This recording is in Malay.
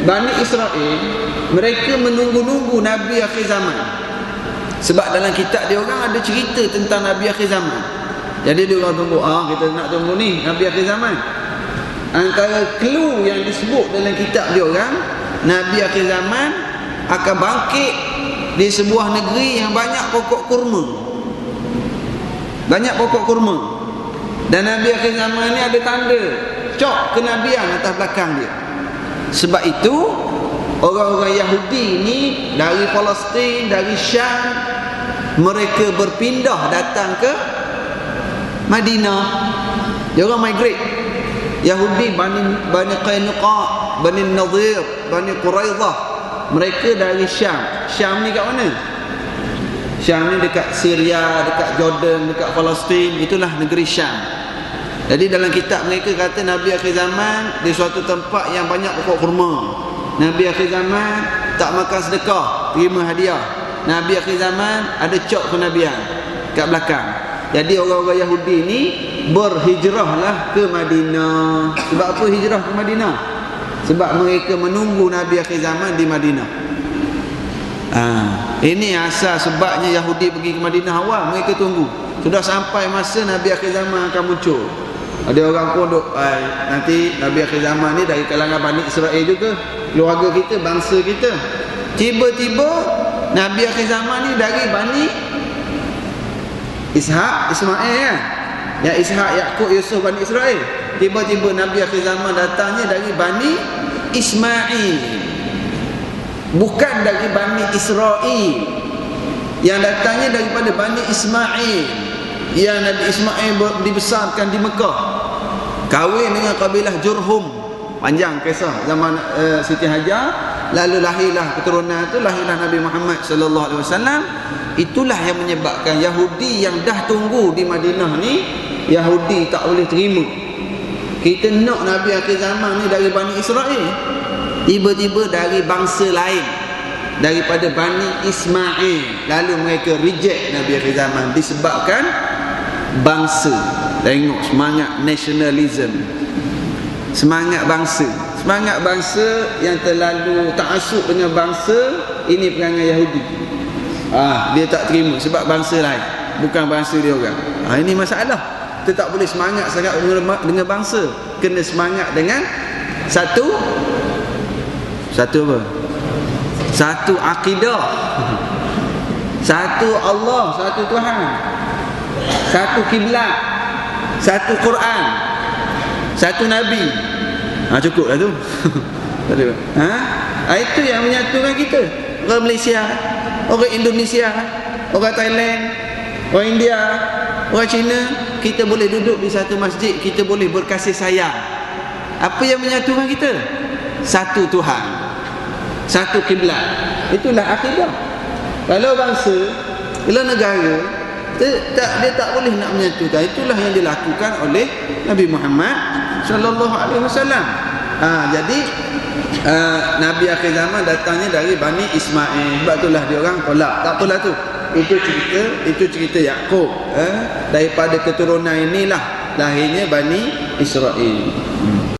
Bani Israel mereka menunggu-nunggu Nabi akhir zaman. Sebab dalam kitab dia orang ada cerita tentang Nabi akhir zaman. Jadi dia orang tunggu, kita nak tunggu ni Nabi akhir zaman. Antara clue yang disebut dalam kitab dia orang, Nabi akhir zaman akan bangkit di sebuah negeri yang banyak pokok kurma. Banyak pokok kurma. Dan Nabi akhir zaman ni ada tanda cok kenabian atas belakang dia. Sebab itu orang-orang Yahudi ni dari Palestin, dari Syam, mereka berpindah datang ke Madinah. Dia orang migrate. Yahudi Bani Qainuqa, Bani Nadir, Bani Quraidah, mereka dari Syam. Syam ni kat mana? Syam ni dekat Syria, dekat Jordan, dekat Palestin. Itulah negeri Syam. Jadi dalam kitab mereka kata Nabi akhir zaman di suatu tempat yang banyak pokok kurma. Nabi akhir zaman tak makan sedekah, terima hadiah. Nabi akhir zaman ada cok kenabian kat belakang. Jadi orang-orang Yahudi ni berhijrahlah ke Madinah. Sebab apa hijrah ke Madinah? Sebab mereka menunggu Nabi akhir zaman di Madinah. Ini asal sebabnya Yahudi pergi ke Madinah awal. Mereka tunggu. Sudah sampai masa Nabi akhir zaman akan muncul. Ada orang pun nanti Nabi akhir zaman ni dari kalangan Bani Israel juga, keluarga kita, bangsa kita. Tiba-tiba Nabi akhir zaman ni dari Bani Ishak, Ismail kan? Ya, Ishak, Yaqub, Yusuf, Bani Israel. Tiba-tiba Nabi akhir zaman datangnya dari Bani Ismail, bukan dari Bani Israel. Yang datangnya daripada Bani Ismail. Yang Nabi Ismail dibesarkan di Mekah, kahwin dengan kabilah Jurhum. Panjang kisah zaman Siti Hajar. Lalu lahirlah keturunan itu, lahirlah Nabi Muhammad sallallahu alaihi wasallam. Itulah yang menyebabkan Yahudi yang dah tunggu di Madinah ni, Yahudi tak boleh terima. Kita nak Nabi akhir zaman ni dari Bani Israel, tiba-tiba dari bangsa lain daripada Bani Ismail. Lalu mereka reject Nabi akhir zaman disebabkan bangsa. Tengok semangat nationalism, semangat bangsa. Semangat bangsa yang terlalu ta'assub dengan bangsa. Ini perangai Yahudi. Dia tak terima sebab bangsa lain, bukan bangsa dia orang. Ini masalah. Kita tak boleh semangat sangat dengan bangsa. Kena semangat dengan satu apa? Satu akidah, satu Allah, satu Tuhan, satu kiblat, satu Quran, satu Nabi. Cukup lah tu. Itu yang menyatukan kita. Orang Malaysia, orang Indonesia, orang Thailand, orang India, orang Cina, kita boleh duduk di satu masjid, kita boleh berkasih sayang. Apa yang menyatukan kita? Satu Tuhan, satu kiblat. Itulah akidah. Kalau bangsa, kalau negara, dia tak boleh nak menyatukan. Itulah yang dilakukan oleh Nabi Muhammad sallallahu alaihi wasallam. Jadi Nabi akhir zaman datangnya dari Bani Ismail. Sebab itulah dia orang tolak. Tak apalah tu. Itu cerita Yaqub. Daripada keturunan inilah lahirnya Bani Israel.